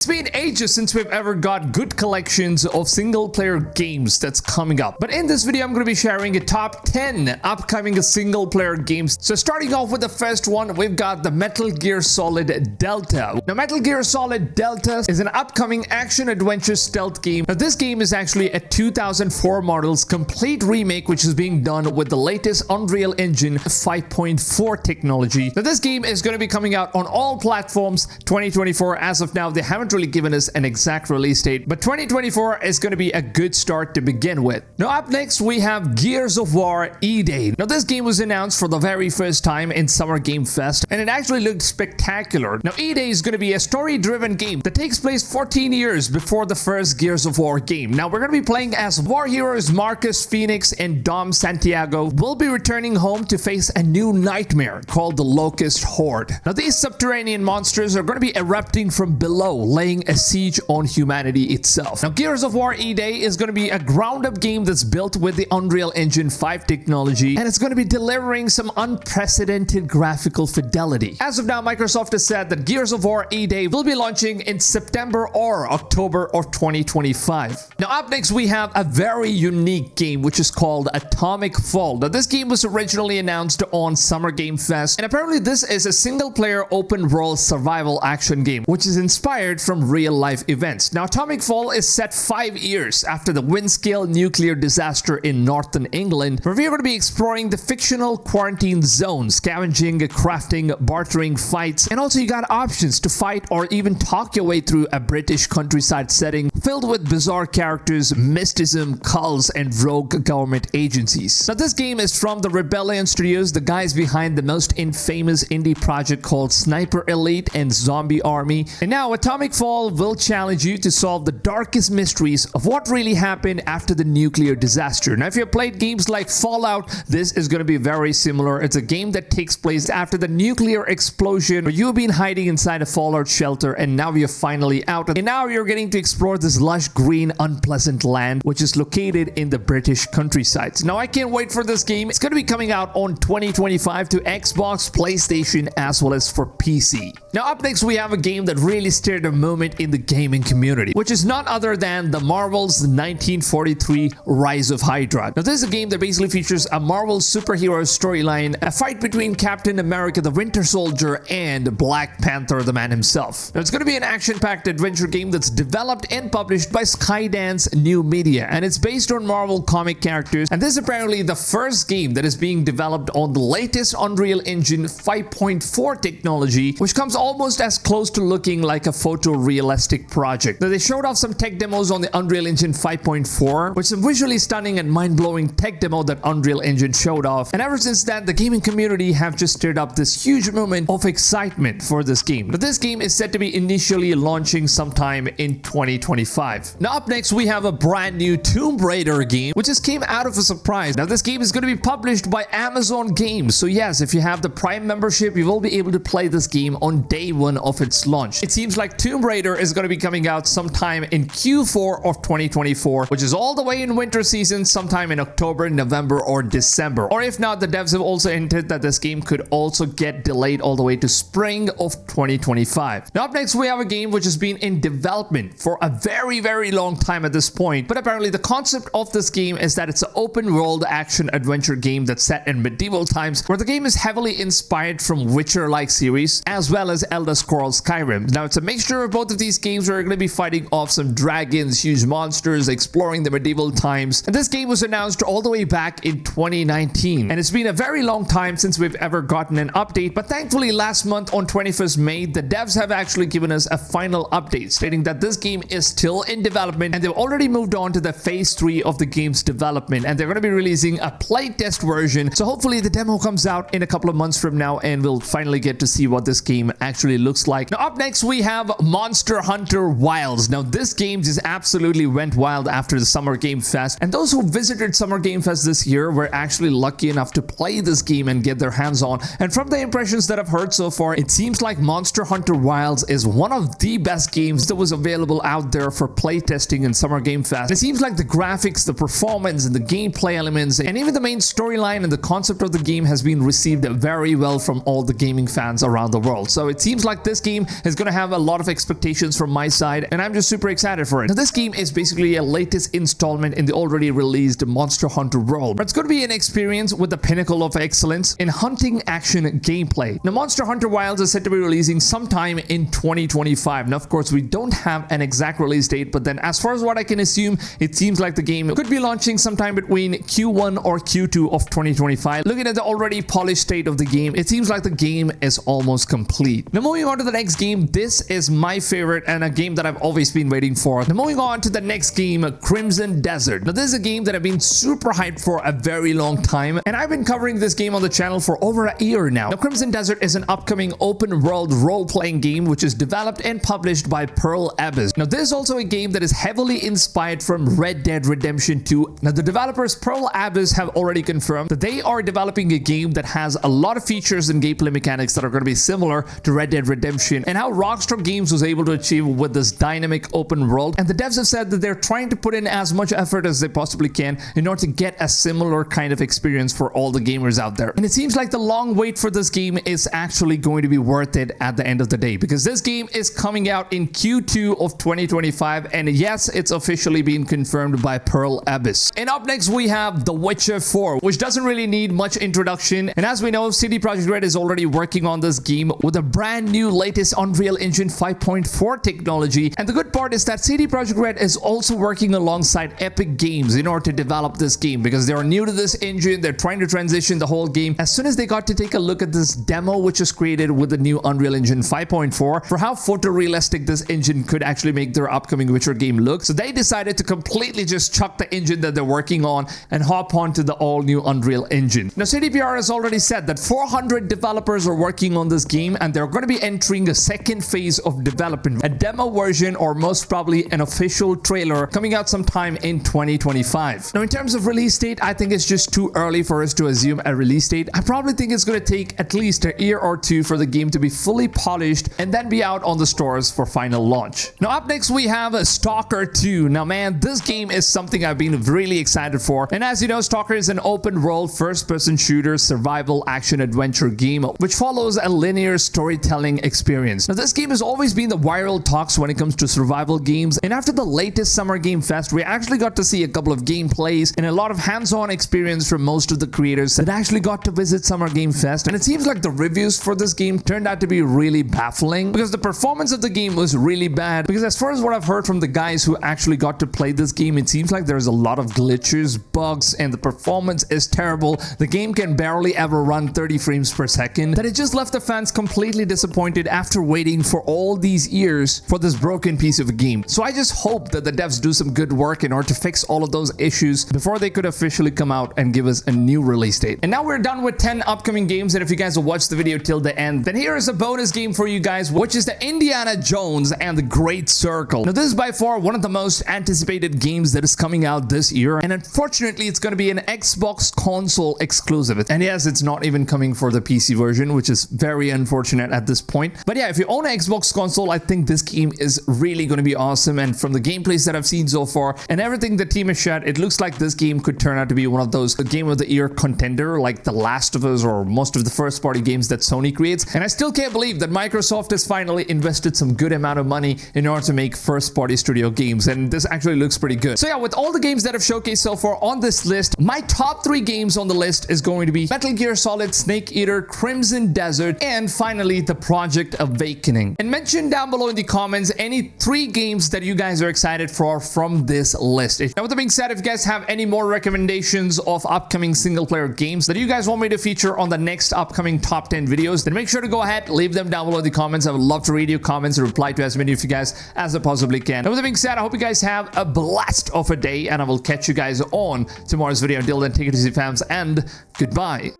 It's been ages since we've ever got good collections of single-player games that's coming up. But in this video, I'm going to be sharing a top 10 upcoming single-player games. So starting off with the first one, we've got the Metal Gear Solid Delta. Now, Metal Gear Solid Delta is an upcoming action-adventure stealth game. Now, this game is actually a 2004 model's complete remake, which is being done with the latest Unreal Engine 5.4 technology. Now, this game is going to be coming out on all platforms 2024. As of now, they haven't really given us an exact release date, but 2024 is going to be a good start to begin with. Now up next we have Gears of War E-Day. Now this game was announced for the very first time in Summer Game Fest, and it actually looked spectacular. Now E-Day is going to be a story-driven game that takes place 14 years before the first Gears of War game. Now we're going to be playing as war heroes Marcus Phoenix and Dom Santiago. Will be returning home to face a new nightmare called the Locust Horde. Now these subterranean monsters are going to be erupting from below, laying a siege on humanity itself. Now, Gears of War E-Day is going to be a ground-up game that's built with the Unreal Engine 5 technology, and it's going to be delivering some unprecedented graphical fidelity. As of now, Microsoft has said that Gears of War E-Day will be launching in September or October of 2025. Now, up next, we have a very unique game, which is called Atomic Fall. Now, this game was originally announced on Summer Game Fest, and apparently this is a single-player open-world survival action game, which is inspired from real-life events. Now, Atomic Fall is set 5 years after the Windscale nuclear disaster in northern England, where we are going to be exploring the fictional quarantine zone, scavenging, crafting, bartering, fights, and also you got options to fight or even talk your way through a British countryside setting filled with bizarre characters, mysticism, cults, and rogue government agencies. Now, this game is from the Rebellion Studios, the guys behind the most infamous indie project called Sniper Elite and Zombie Army. And now, Atomic Fall will challenge you to solve the darkest mysteries of what really happened after the nuclear disaster. Now, if you've played games like Fallout, this is going to be very similar. It's a game that takes place after the nuclear explosion, where you've been hiding inside a Fallout shelter, and now you're finally out. And now you're getting to explore this lush, green, unpleasant land, which is located in the British countryside. Now, I can't wait for this game. It's going to be coming out on 2025 to Xbox, PlayStation, as well as for PC. Now, up next, we have a game that really stirred a moment in the gaming community, which is not other than the Marvel's 1943 Rise of Hydra. Now, this is a game that basically features a Marvel superhero storyline, a fight between Captain America the Winter Soldier and Black Panther the Man himself. Now, it's going to be an action-packed adventure game that's developed and published by Skydance New Media, and it's based on Marvel comic characters, and this is apparently the first game that is being developed on the latest Unreal Engine 5.4 technology, which comes almost as close to looking like a photorealistic project. Now, they showed off some tech demos on the Unreal Engine 5.4, which is a visually stunning and mind-blowing tech demo that Unreal Engine showed off. And ever since that, the gaming community have just stirred up this huge moment of excitement for this game. Now, this game is set to be initially launching sometime in 2025. Now, up next, we have a brand new Tomb Raider game, which just came out of a surprise. Now, this game is going to be published by Amazon Games. So yes, if you have the Prime membership, you will be able to play this game on day one of its launch. It seems like Tomb Raider is going to be coming out sometime in Q4 of 2024, which is all the way in winter season, sometime in October, November, or December. Or if not, the devs have also hinted that this game could also get delayed all the way to spring of 2025. Now, up next, we have a game which has been in development for a very, very long time at this point, but apparently the concept of this game is that it's an open world action adventure game that's set in medieval times, where the game is heavily inspired from Witcher-like series, as well as Elder Scrolls Skyrim. Now, it's a mixture of both of these games where you're going to be fighting off some dragons, huge monsters, exploring the medieval times. And this game was announced all the way back in 2019. And it's been a very long time since we've ever gotten an update. But thankfully, last month on 21st May, the devs have actually given us a final update stating that this game is still in development, and they've already moved on to the phase 3 of the game's development. And they're going to be releasing a playtest version. So hopefully the demo comes out in a couple of months from now, and we'll finally get to see what this game actually looks like. Now, up next, we have Monster Hunter Wilds. Now, this game just absolutely went wild after the Summer Game Fest, and those who visited Summer Game Fest this year were actually lucky enough to play this game and get their hands on. And from the impressions that I've heard so far, it seems like Monster Hunter Wilds is one of the best games that was available out there for playtesting in Summer Game Fest. It seems like the graphics, the performance, and the gameplay elements, and even the main storyline and the concept of the game has been received very well from all the gaming fans around the world. So it seems like this game is going to have a lot of expectations expectations from my side, and I'm just super excited for it. Now, this game is basically a latest installment in the already released Monster Hunter world, but it's going to be an experience with the pinnacle of excellence in hunting action gameplay. Now, Monster Hunter Wilds is set to be releasing sometime in 2025. Now, of course, we don't have an exact release date, but then as far as what I can assume, it seems like the game could be launching sometime between Q1 or Q2 of 2025. Looking at the already polished state of the game, it seems like the game is almost complete. Now, moving on to the next game, this is my favorite and a game that I've always been waiting for. Now, moving on to the next game, Crimson Desert. Now, this is a game that I've been super hyped for a very long time, and I've been covering this game on the channel for over a year now. Now, Crimson Desert is an upcoming open world role-playing game which is developed and published by Pearl Abyss. Now, this is also a game that is heavily inspired from Red Dead Redemption 2. Now, the developers Pearl Abyss have already confirmed that they are developing a game that has a lot of features and gameplay mechanics that are going to be similar to Red Dead Redemption and how Rockstar Games was able to achieve with this dynamic open world. And the devs have said that they're trying to put in as much effort as they possibly can in order to get a similar kind of experience for all the gamers out there. And it seems like the long wait for this game is actually going to be worth it at the end of the day, because this game is coming out in Q2 of 2025, and yes, it's officially been confirmed by Pearl Abyss. And up next we have The Witcher 4, which doesn't really need much introduction, and as we know, CD Projekt Red is already working on this game with a brand new latest Unreal Engine 5.4 technology. And the good part is that CD Projekt Red is also working alongside Epic Games in order to develop this game, because they are new to this engine. They're trying to transition the whole game. As soon as they got to take a look at this demo which is created with the new Unreal Engine 5.4 for how photorealistic this engine could actually make their upcoming Witcher game look, so they decided to completely just chuck the engine that they're working on and hop onto the all-new Unreal Engine. Now, CDPR has already said that 400 developers are working on this game, and they're going to be entering a second phase of development, a demo version or most probably an official trailer coming out sometime in 2025. Now, in terms of release date, I think it's just too early for us to assume a release date. I probably think it's going to take at least a year or two for the game to be fully polished and then be out on the stores for final launch. Now, up next we have STALKER 2. Now, man, this game is something I've been really excited for, and as you know, STALKER is an open world first-person shooter survival action adventure game which follows a linear storytelling experience. Now, this game has always been the viral talks when it comes to survival games, and after the latest Summer Game Fest, we actually got to see a couple of gameplays and a lot of hands-on experience from most of the creators that actually got to visit Summer Game Fest. And it seems like the reviews for this game turned out to be really baffling, because the performance of the game was really bad. Because as far as what I've heard from the guys who actually got to play this game, it seems like there's a lot of glitches, bugs, and the performance is terrible. The game can barely ever run 30 frames per second. That it just left the fans completely disappointed after waiting for all these years for this broken piece of a game. So I just hope that the devs do some good work in order to fix all of those issues before they could officially come out and give us a new release date. And now we're done with 10 upcoming games, and if you guys will watch the video till the end, then here is a bonus game for you guys, which is the Indiana Jones and the Great Circle. Now, this is by far one of the most anticipated games that is coming out this year, and unfortunately it's going to be an Xbox console exclusive. And yes, it's not even coming for the PC version, which is very unfortunate at this point. But yeah, if you own an Xbox console, I think this game is really going to be awesome, and from the gameplays that I've seen so far and everything the team has shared, it looks like this game could turn out to be one of those game of the year contender like The Last of Us or most of the first party games that Sony creates. And I still can't believe that Microsoft has finally invested some good amount of money in order to make first party studio games, and this actually looks pretty good. So yeah, with all the games that I've showcased so far on this list, my top 3 games on the list is going to be Metal Gear Solid Snake Eater, Crimson Desert, and finally the Project Awakening. And mention down below in the comments any 3 games that you guys are excited for from this list. Now, with that being said, if you guys have any more recommendations of upcoming single player games that you guys want me to feature on the next upcoming top 10 videos, then make sure to go ahead, leave them down below in the comments. I would love to read your comments and reply to as many of you guys as I possibly can. Now, with that being said, I hope you guys have a blast of a day, and I will catch you guys on tomorrow's video. Until then, take it easy, fams, and goodbye.